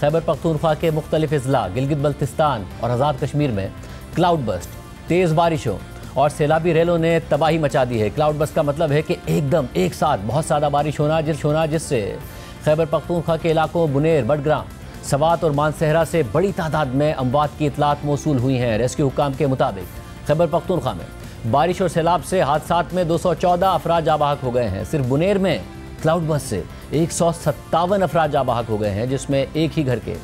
खैबर पख्तूनख्वा के मुख्तलिफ अजला गिलगित बल्तिस्तान और आज़ाद कश्मीर में क्लाउड बस्ट, तेज़ बारिशों और सैलाबी रेलों ने तबाही मचा दी है। क्लाउड बस्ट का मतलब है कि एकदम एक साथ बहुत ज़्यादा बारिश होना जिससे खैबर पख्तूनख्वा के इलाकों बुनेर, बडग्राम, सवात और मानसहरा से बड़ी तादाद में अमवात की इतलात मौसूल हुई हैं। रेस्क्यू हुकाम के मुताबिक खैबर पख्तूनख्वा में बारिश और सैलाब से हादसात में 214 अफराद जाबाहक हो गए हैं। सिर्फ बुनेर में क्लाउड बस्ट से 157 अफराद जाबाहक हो गए हैं, जिसमें एक ही घर के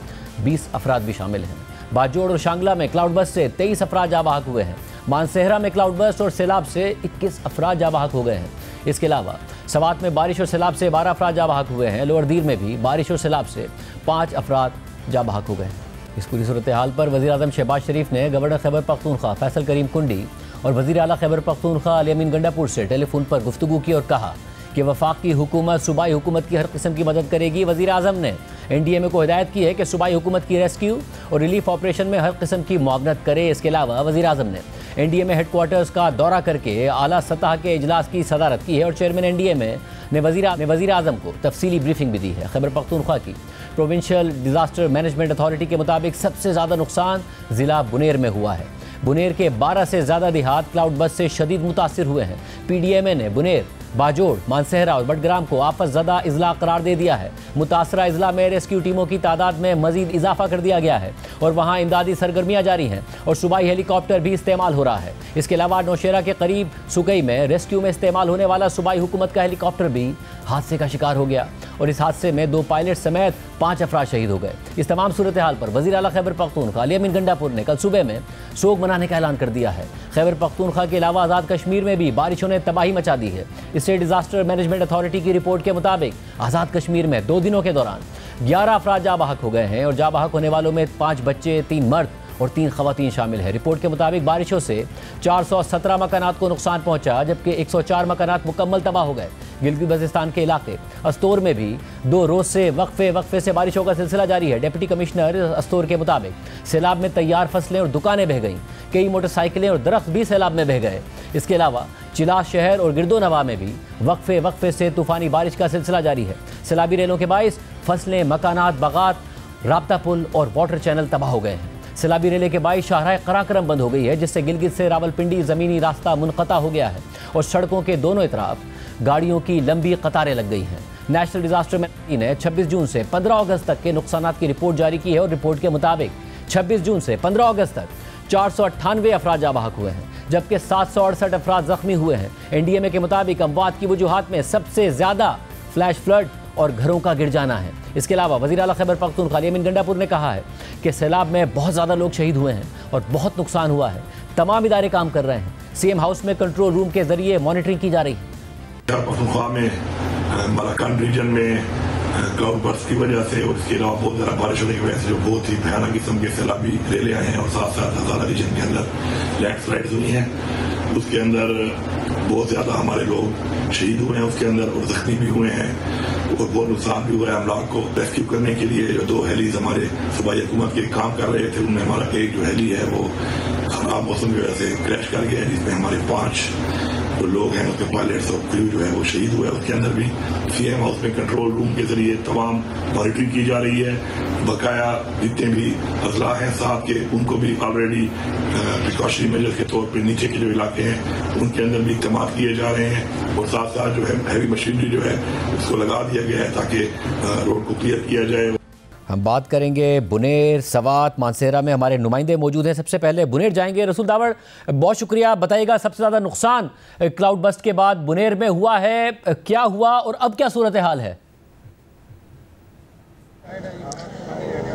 20 अफराद भी शामिल हैं। बाजोड़ और शांगला में क्लाउड बस्ट से 23 अफराद जाबाहक हुए हैं। मानसहरा में क्लाउड बस्ट और सैलाब से 21 अफराद जाबाहक हो गए हैं। इसके अलावा सवात में बारिश और सैलाब से 12 अफराद जाबाहक हुए हैं। लोअर दीर में भी बारिश और सैलाब से 5 अफराद जाबाहक हो गए हैं। इस पूरी सूरत हाल पर वज़ीर आज़म शहबाज शरीफ ने गवर्नर खैबर पख्तूनख्वा फैसल करीम कुंडी और वज़ीर आला खैबर पख्तूनख्वा अली अमीन गंडापुर से टेलीफोन पर गुफ्तगू की और कहा कि वफाकी हुकूमत सूबाई हुकूमत की हर किस्म की मदद करेगी। वज़ीर आज़म ने NDMA को हिदायत की है कि सूबाई हुकूमत की रेस्क्यू और रिलीफ ऑपरेशन में हर किस्म की मुआवनत करे। इसके अलावा वज़ीर आज़म ने NDMA हेडक्वार्टर्स का दौरा करके आला सतह के इजलास की सदारत की है और चेयरमैन NDMA ने वज़ीर आज़म को तफसीली ब्रीफिंग भी दी है। खैबर पख्तूनख्वा की प्रोविंशियल डिज़ास्टर मैनेजमेंट अथॉरिटी के मुताबिक सबसे ज़्यादा नुकसान ज़िला बुनेर में हुआ है। बुनेर के 12 से ज़्यादा देहात क्लाउड बस्ट से शदीद मुतासिर हुए हैं। PDMA ने बुनेर, बाजोड़, मानसहरा और बडग्राम को आफत ज़दा इजला करार दे दिया है। मुतासरा इजला में रेस्क्यू टीमों की तादाद में मजीद इजाफा कर दिया गया है और वहाँ इमदादी सरगर्मियाँ जारी हैं और सूबाई हेलीकॉप्टर भी इस्तेमाल हो रहा है। इसके अलावा नौशेरा के करीब सुकई में रेस्क्यू में इस्तेमाल होने वाला सूबाई हुकूमत का हेलीकॉप्टर भी हादसे का शिकार हो गया और इस हादसे में 2 पायलट समेत 5 अफराद शहीद हो गए। इस तमाम सूरत हाल पर वज़ीर आला खैबर पख्तूनख्वा अली अमीन गंडापुर ने कल सुबह में सोग मनाने का ऐलान कर दिया है। खैबर पख्तूनख्वा के अलावा आज़ाद कश्मीर में भी बारिशों ने तबाही मचा दी है। स्टेट डिज़ास्टर मैनेजमेंट अथॉरिटी की रिपोर्ट के मुताबिक आज़ाद कश्मीर में 2 दिनों के दौरान 11 अफराद जाबाहक हो गए हैं और जाबाहक होने वालों में 5 बच्चे, 3 मर्द और 3 खवातीन शामिल है। रिपोर्ट के मुताबिक बारिशों से 417 मकानात को नुकसान पहुंचा, जबकि 104 मकानात मुकम्मल तबाह हो गए। गिलगित बल्तिस्तान के इलाके अस्तोर में भी 2 रोज से वक्फे से बारिशों का सिलसिला जारी है। डिप्टी कमिश्नर अस्तोर के मुताबिक सैलाब में तैयार फसलें और दुकानें बह गईं, कई मोटरसाइकिलें और दरख्त भी सैलाब में बह गए। इसके अलावा चिला शहर और गिरदोनवा में भी वक्फे से तूफानी बारिश का सिलसिला जारी है। सैलाबी रेलों के बाइस फसलें, मकानात, बागात, राब्ता पुल और वाटर चैनल तबाह हो गए हैं। सैलाबी रेले के बाइस शाहराह कराक्रम बंद हो गई है, जिससे गिलगित से रावलपिंडी ज़मीनी रास्ता मुनक़ता हो गया है और सड़कों के दोनों तरफ गाड़ियों की लंबी कतारें लग गई हैं। नेशनल डिज़ास्टर मैनेजमेंट ने 26 जून से 15 अगस्त तक के नुकसानात की रिपोर्ट जारी की है और रिपोर्ट के मुताबिक 26 जून से 15 अगस्त तक 498 अफराद जाबाहक हुए हैं, जबकि 768 अफराद जख्मी हुए हैं। NDMA के मुताबिक अमवात की वजूहात में सबसे ज़्यादा फ्लैश फ्लड और घरों का गिर जाना है। इसके अलावा वज़ीर आला खैबर पख्तूनख्वा अली अमीन गंडापुर ने कहा है कि सैलाब में बहुत ज़्यादा लोग शहीद हुए हैं और बहुत नुकसान हुआ है। तमाम इदारे काम कर रहे हैं। CM हाउस में कंट्रोल रूम के जरिए मॉनिटरिंग की जा रही है। पख्तूनख्वा में मलाकान रीजन में क्लाउड बर्स्ट की वजह से और इसके अलावा बहुत ज़्यादा बारिश होने की वजह से जो बहुत ही भयानक किस्म के सैलाबी रेले आए हैं और साथ साथ हज़ारा रीजन के अंदर लैंडस्लाइड्स हुई हैं। उसके अंदर बहुत ज़्यादा हमारे लोग शहीद हुए हैं उसके अंदर और जख्मी भी हुए हैं और बहुत नुकसान भी हुआ है। अमलाक को रेस्क्यू करने के लिए जो 2 हेलीज हमारे सूबाई हुकूमत के काम कर रहे थे, उनमें हमारा एक जो हेली है वो खराब मौसम की वजह से क्रैश कर गया है, जिसमें हमारे 5 जो लोग हैं उसके पायलट्स और क्रू जो है वो शहीद हुए। उसके अंदर भी CM हाउस में कंट्रोल रूम के जरिए तमाम मॉनिटरिंग की जा रही है। बकाया जितने भी अजला हैं साथ के, उनको भी ऑलरेडी प्रिकॉशनरी मेजर्स के तौर पर नीचे के जो इलाके हैं उनके अंदर भी इकदाम किए जा रहे हैं और साथ साथ जो है हैवी मशीनरी जो है उसको लगा दिया गया है ताकि रोड को क्लियर किया जाए। हम बात करेंगे बुनेर, सवात, मानसहरा में हमारे नुमाइंदे मौजूद हैं। सबसे पहले बुनेर जाएंगे। रसूल दावड़, बहुत शुक्रिया। बताइएगा सबसे ज़्यादा नुकसान क्लाउड बस्ट के बाद बुनेर में हुआ है, क्या हुआ और अब क्या सूरत हाल है?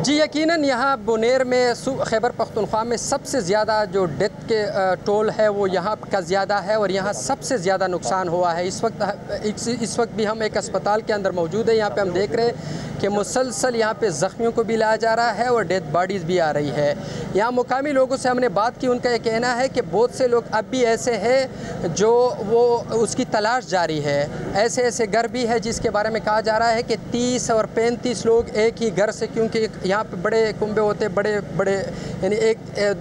जी यकीनन यहाँ बुनेर में खैबर पख्तूनख्वा में सबसे ज़्यादा जो डेथ के टोल है वो यहाँ का ज़्यादा है और यहाँ सबसे ज़्यादा नुकसान हुआ है। इस वक्त भी हम एक अस्पताल के अंदर मौजूद है। यहाँ पे हम देख रहे हैं कि मुसलसल यहाँ पे ज़ख्मियों को भी लाया जा रहा है और डेथ बॉडीज़ भी आ रही है। यहाँ मुकामी लोगों से हमने बात की, उनका ये कहना है कि बहुत से लोग अब भी ऐसे हैं जो वो उसकी तलाश जारी है। ऐसे घर भी है जिसके बारे में कहा जा रहा है कि 30 और 35 लोग एक ही घर से, क्योंकि यहाँ पे बड़े कुंबे होते, बड़े बड़े यानी 1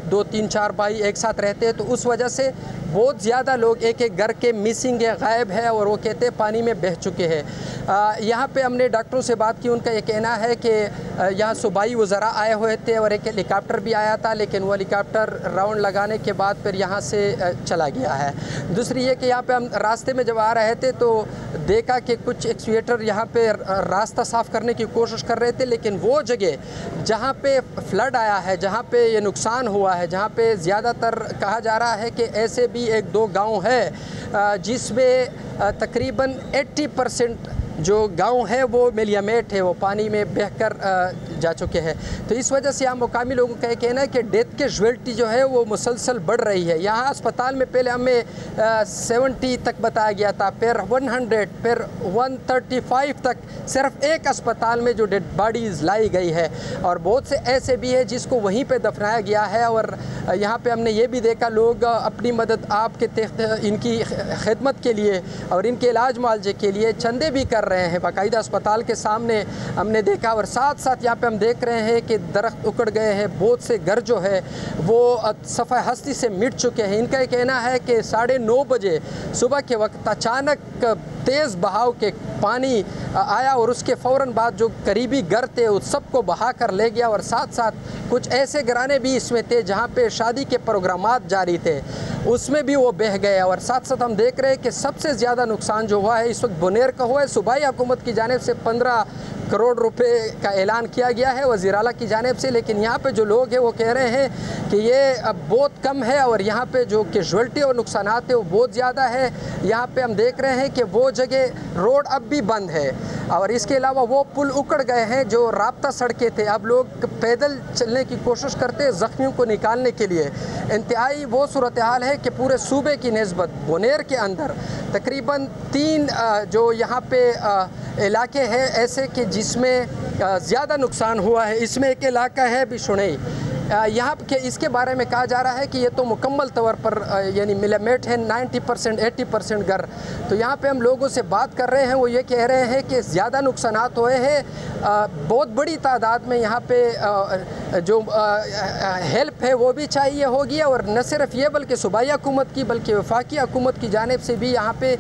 2 3 4 भाई एक साथ रहते हैं, तो उस वजह से बहुत ज़्यादा लोग एक एक घर के मिसिंग है, गायब है, और वो कहते हैं पानी में बह चुके हैं। यहाँ पे हमने डॉक्टरों से बात की, उनका ये कहना है कि यहाँ सूबाई वज़रा आए हुए थे और एक हेलीकॉप्टर भी आया था, लेकिन वो हेलीकॉप्टर राउंड लगाने के बाद फिर यहाँ से चला गया है। दूसरी ये कि यहाँ पे हम रास्ते में जब आ रहे थे तो देखा कि कुछ एक्सकेवेटर यहाँ पे रास्ता साफ़ करने की कोशिश कर रहे थे, लेकिन वो जगह जहाँ पे फ्लड आया है, जहाँ पे ये नुकसान हुआ है, जहाँ पे ज़्यादातर कहा जा रहा है कि ऐसे भी 1-2 गांव है जिसमें तकरीबन 80% जो गांव है वो मिलियामेट है, वो पानी में बहकर जा चुके हैं। तो इस वजह से यहाँ मुकामी लोगों का कहना है कि डेथ के कैजुअल्टी जो है वो मुसलसल बढ़ रही है। यहाँ अस्पताल में पहले हमें 70 तक बताया गया था, फिर 100, फिर 135 तक सिर्फ एक अस्पताल में जो डेड बॉडीज़ लाई गई है, और बहुत से ऐसे भी है जिसको वहीं पे दफनाया गया है। और यहाँ पे हमने ये भी देखा लोग अपनी मदद आपके इनकी खिदमत के लिए और इनके इलाज मुआवजे के लिए चंदे भी कर रहे हैं बाकायदा अस्पताल के सामने हमने देखा। और साथ साथ यहाँ पे हम देख रहे हैं कि दरख्त उखड़ गए हैं, बहुत से घर जो है वो सफ़ा हस्ती से मिट चुके हैं। इनका कहना है कि 9:30 बजे सुबह के वक्त अचानक तेज़ बहाव के पानी आया और उसके फ़ौरन बाद जो करीबी घर थे उस सबको बहा कर ले गया। और साथ साथ कुछ ऐसे घराने भी इसमें थे जहाँ पे शादी के प्रोग्रामात जारी थे, उसमें भी वो बह गए। और साथ साथ हम देख रहे हैं कि सबसे ज़्यादा नुकसान जो हुआ है इस वक्त बुनेर का हुआ है। सूबाई हुकूमत की जानिब से 15 करोड़ रुपए का ऐलान किया गया है वज़ीर आला की जानिब से, लेकिन यहाँ पे जो लोग हैं वो कह रहे हैं कि ये अब बहुत कम है और यहाँ पे जो कैजुअल्टी और नुकसानात है वो बहुत ज़्यादा है। यहाँ पे हम देख रहे हैं कि वो जगह रोड अब भी बंद है और इसके अलावा वो पुल उकड़ गए हैं जो राब्ता सड़कें थे। अब लोग पैदल चलने की कोशिश करते हैं ज़ख्मियों को निकालने के लिए। इंतहाई वो सूरत हाल है कि पूरे सूबे की निस्बत बुनेर के अंदर तकरीबन 3 जो यहाँ पे इलाके हैं ऐसे कि जिसमें ज़्यादा नुकसान हुआ है। इसमें एक इलाका है बिशुनई, यहाँ के इसके बारे में कहा जा रहा है कि ये तो मुकम्मल तौर पर यानी मिलामेट है, 90% 80% घर। तो यहाँ पे हम लोगों से बात कर रहे हैं, वो ये कह रहे हैं कि ज़्यादा नुकसानात हुए हैं। बहुत बड़ी तादाद में यहाँ पे जो हेल्प है वो भी चाहिए होगी, और न सिर्फ ये बल्कि सूबाई हुकूमत की बल्कि वफाकी हुकूमत की जानिब से भी यहाँ पे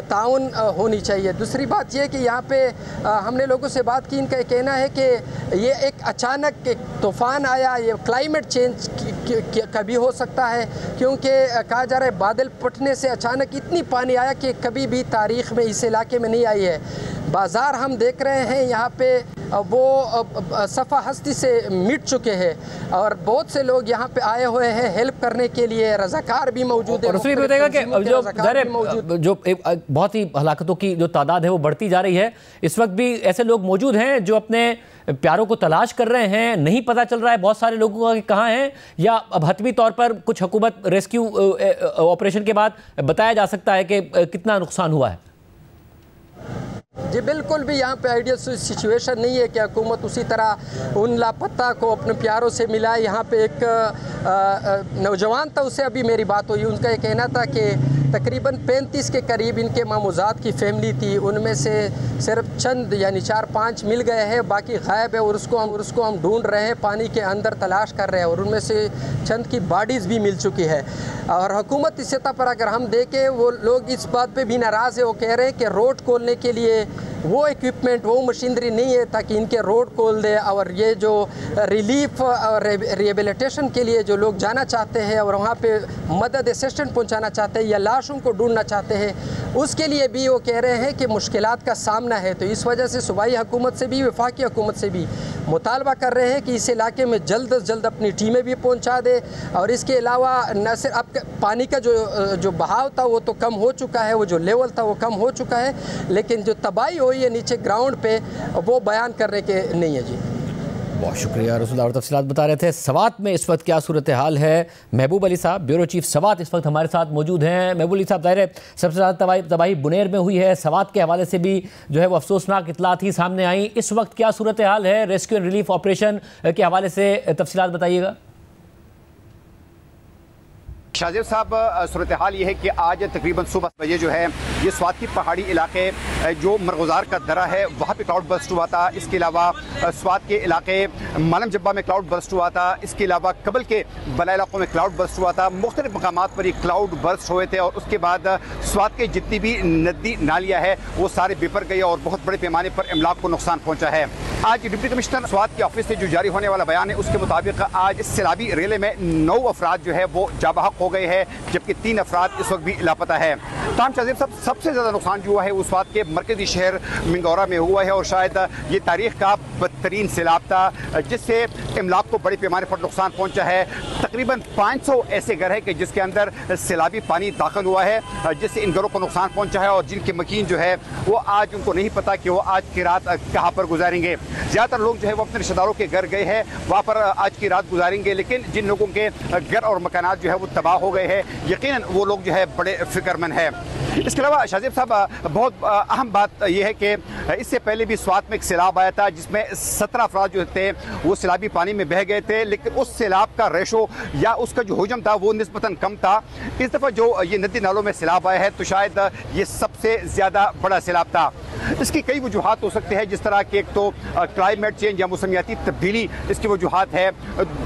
ताउन होनी चाहिए। दूसरी बात यह कि यहाँ पे हमने लोगों से बात की, इनका कहना है कि ये एक अचानक एक तूफ़ान आया, ये क्लाइमेट चेंज कभी हो सकता है, क्योंकि कहा जा रहा है बादल फटने से अचानक इतनी पानी आया कि कभी भी तारीख़ में इस इलाके में नहीं आई है। बाज़ार हम देख रहे हैं यहाँ पे वो सफ़ा हस्ती से मिट चुके हैं और बहुत से लोग यहाँ पे आए हुए हैं हेल्प करने के लिए, रज़ाकार भी मौजूद है। और उसमें भी बताएगा कि जो बहुत ही हलाकतों की जो तादाद है वो बढ़ती जा रही है, इस वक्त भी ऐसे लोग मौजूद हैं जो अपने प्यारों को तलाश कर रहे हैं, नहीं पता चल रहा है बहुत सारे लोगों का कि कहाँ हैं, या अब हतमी तौर पर कुछ हुकूमत रेस्क्यू ऑपरेशन के बाद बताया जा सकता है कि कितना नुकसान हुआ है? जी बिल्कुल भी यहाँ पे आइडियल सिचुएशन नहीं है कि हुकूमत उसी तरह उन लापता को अपने प्यारों से मिलाए। यहाँ पे एक नौजवान था, उससे अभी मेरी बात हुई, उनका ये कहना था कि तकरीबन 35 के करीब इनके मामूजात की फैमिली थी, उनमें से सिर्फ चंद यानी 4-5 मिल गए हैं, बाकी गायब है और उसको हम ढूंढ रहे हैं, पानी के अंदर तलाश कर रहे हैं और उनमें से चंद की बॉडीज़ भी मिल चुकी है। और हुकूमत इस सतह पर अगर हम देखें, वो लोग इस बात पे भी नाराज़ है, वो कह रहे हैं कि रोड खोलने के लिए वो इक्विपमेंट वो मशीनरी नहीं है ताकि इनके रोड खोल दे, और ये जो रिलीफ और रिहेबिलिटेशन के लिए जो लोग जाना चाहते हैं और वहाँ पे मदद असिस्टेंट पहुँचाना चाहते हैं या लाशों को ढूंढना चाहते हैं, उसके लिए भी वो कह रहे हैं कि मुश्किलात का सामना है। तो इस वजह से सूबाई हुकूमत से भी वफाकी हुकूमत से भी मुतालबा कर रहे हैं कि इस इलाके में जल्द अज जल्द अपनी टीमें भी पहुँचा दे। और इसके अलावा न सिर्फ अब पानी का जो बहाव था वो तो कम हो चुका है, वो जो लेवल था वो कम हो चुका है, लेकिन जो तबाही हुई है नीचे ग्राउंड पे वो बयान करने के नहीं है। जी बहुत शुक्रिया रसूल, और तफसीलात बता रहे थे। सवात में इस वक्त क्या सूरत हाल है, महबूब अली साहब ब्यूरो चीफ सवात इस वक्त हमारे साथ मौजूद हैं। महबूब अली साहब, ज़ाहिर है सबसे ज़्यादा तबाही बुनेर में हुई है, सवात के हवाले से भी जो है वो अफसोसनाक इतलात ही सामने आई। इस वक्त क्या सूरत हाल है, रेस्क्यू एंड रिलीफ ऑपरेशन के हवाले से तफसीलात बताइएगा। शाजिब साहब, सूरत हाल ये है कि आज तकरीबन सुबह बजे जो है ये स्वात की पहाड़ी इलाके जो मरगुजार का दरा है वहाँ पे क्लाउड बर्स्ट हुआ था। इसके अलावा स्वात के इलाके मालम जब्बा में क्लाउड बर्स्ट हुआ था। इसके अलावा कबल के बला इलाकों में क्लाउड बर्स्ट हुआ था। मुख्तलिफ मकामात पर ये क्लाउड बर्स्ट हुए थे और उसके बाद स्वात के जितनी भी नदी नालियाँ है वो सारे बिपर गए और बहुत बड़े पैमाने पर इमलाक को नुकसान पहुँचा है। आज डिप्टी कमिश्नर स्वात के ऑफिस से जो जारी होने वाला बयान है उसके मुताबिक आज सैलाबी रेले में 9 अफराद जो है वो जाबहक हो गए हैं, जबकि 3 अफराद इस वक्त भी लापता है। ताम शाजिब साहब, सबसे ज़्यादा नुकसान जो हुआ है उस स्वात के मरकजी शहर मिंगौरा में हुआ है और शायद ये तारीख का बदतरीन सैलाब था जिससे इमलाक को बड़े पैमाने पर नुकसान पहुँचा है। तकरीबन 500 ऐसे घर हैं कि जिसके अंदर सैलाबी पानी दाखिल हुआ है जिससे इन घरों को नुकसान पहुँचा है और जिनके मकीन जो है वो आज उनको नहीं पता कि वो आज की रात कहाँ पर गुजारेंगे। ज़्यादातर लोग जो है वो अपने रिश्तेदारों के घर गए हैं, वहाँ पर आज की रात गुजारेंगे, लेकिन जिन लोगों के घर और मकानात जो है वो तबाह हो गए हैं यकीनन वो लोग जो है बड़े फिक्रमंद हैं। इसके अलावा शाजिब साहब, बहुत अहम बात यह है कि इससे पहले भी स्वात में एक सैलाब आया था जिसमें 17 अफराद जो थे वो सैलाबी पानी में बह गए थे, लेकिन उस सैलाब का रेशो या उसका जो हुजम था वो निस्बतन कम था। इस दफ़ा जो ये नदी नालों में सैलाब आया है तो शायद ये सबसे ज़्यादा बड़ा सैलाब था। इसकी कई वजूहात हो सकते हैं, जिस तरह की एक तो क्लाइमेट चेंज या मौसमियाती तब्दीली इसकी वजूहात है।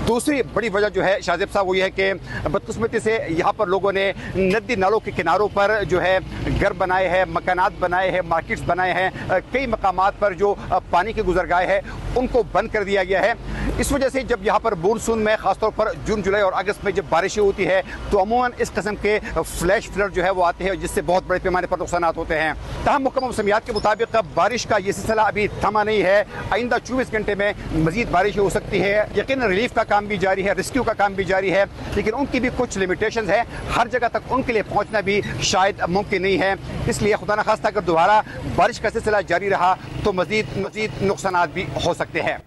दूसरी बड़ी वजह जो है शाजिब साहब वो ये है कि बदकिस्मती से यहाँ पर लोगों ने नदी नालों के किनारों पर जो है घर बनाए हैं, मकानात बनाए हैं, मार्केट्स बनाए हैं। कई मकामात पर जो पानी के गुजरगाह है उनको बंद कर दिया गया है। इस वजह से जब यहाँ पर मानसून में खासतौर पर जून, जुलाई और अगस्त में जब बारिशें होती है तो अमूमन इस किस्म के फ्लैश फ्लड जो है वो आते हैं जिससे बहुत बड़े पैमाने पर नुकसान होते हैं। तमाम मुकम्मल मौसमियात के मुताबिक बारिश का ये सिलसिला अभी थमा नहीं है। आइंदा 24 घंटे में मजीद बारिश हो सकती है। यकीन रिलीफ का काम भी जारी है, रेस्क्यू का काम भी जारी है, लेकिन उनकी भी कुछ लिमिटेशंस है। हर जगह तक उनके लिए पहुंचना भी शायद मुमकिन नहीं है। इसलिए खुदा न खास्ता अगर दोबारा बारिश का सिलसिला जारी रहा तो मजीद नुकसान भी हो सकते हैं।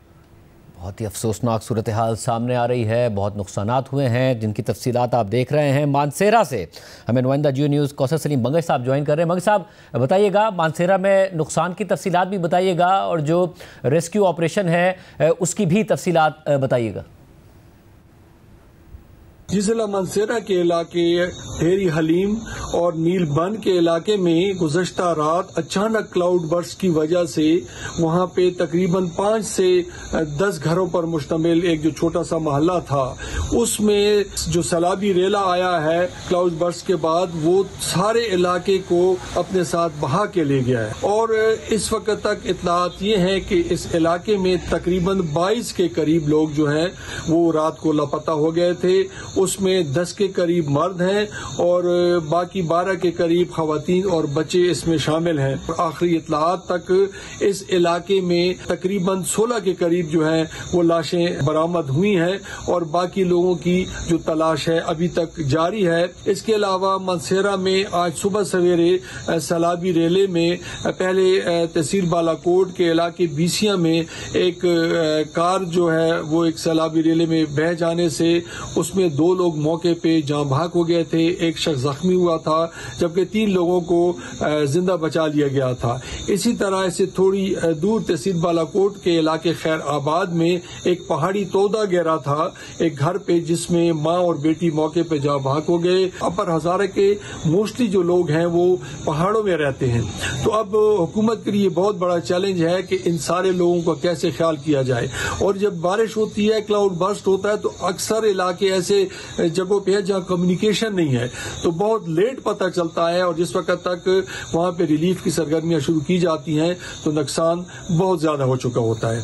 बहुत ही अफसोसनाक सूरत हाल सामने आ रही है, बहुत नुकसानात हुए हैं जिनकी तफसीलात आप देख रहे हैं। मानसेरा से हमें नुमाइंदा जियो न्यूज़ कौसर सलीम मंगश साहब ज्वाइन कर रहे हैं। मंगश साहब, बताइएगा मानसेरा में नुकसान की तफसीलात भी बताइएगा और जो रेस्क्यू ऑपरेशन है उसकी भी तफसीलात बताइएगा। जिला मानसेरा के इलाके ढेरी हलीम और नीलबन के इलाके में गुज़श्ता रात अचानक क्लाउड बर्स्ट की वजह से वहां पे तकरीबन 5 से 10 घरों पर मुश्तमिल एक जो छोटा सा मोहल्ला था उसमें जो सैलाबी रेला आया है क्लाउड बर्स्ट के बाद वो सारे इलाके को अपने साथ बहा के ले गया है। और इस वक्त तक इत्तलात ये हैं कि इस इलाके में तकरीबन 22 के करीब लोग जो हैं वो रात को लापता हो गए थे। उसमें 10 के करीब मर्द हैं और बाकी 12 के करीब खवातीन और बच्चे इसमें शामिल हैं। आखिरी इत्तलात तक इस इलाके में तकरीबन 16 के करीब जो हैं वो लाशें बरामद हुई हैं और बाकी लोगों की जो तलाश है अभी तक जारी है। इसके अलावा मानसेरा में आज सुबह सवेरे सैलाबी रेले में पहले तहसील बालाकोट के इलाके बीसिया में एक कार जो है वो एक सैलाबी रेले में बह जाने से उसमें 2 लोग मौके पे जान भाग हो गए थे, एक शख्स जख्मी हुआ था जबकि 3 लोगों को जिंदा बचा लिया गया था। इसी तरह से थोड़ी दूर तहसील बालाकोट के इलाके खैर आबाद में एक पहाड़ी तोदा गिरा था एक घर पे जिसमें माँ और बेटी मौके पे जा भाग हो गए। अपर हजारे के मोस्टली जो लोग हैं वो पहाड़ों में रहते हैं। तो अब हुकूमत के लिए बहुत बड़ा चैलेंज है कि इन सारे लोगों का कैसे ख्याल किया जाए। और जब बारिश होती है, क्लाउड बर्स्ट होता है तो अक्सर इलाके ऐसे जगहों पे है जहाँ कम्युनिकेशन नहीं है तो बहुत लेट पता चलता है और जिस वक्त तक वहाँ पे रिलीफ की सरगर्मियां शुरू की जाती हैं तो नुकसान बहुत ज्यादा हो चुका होता है।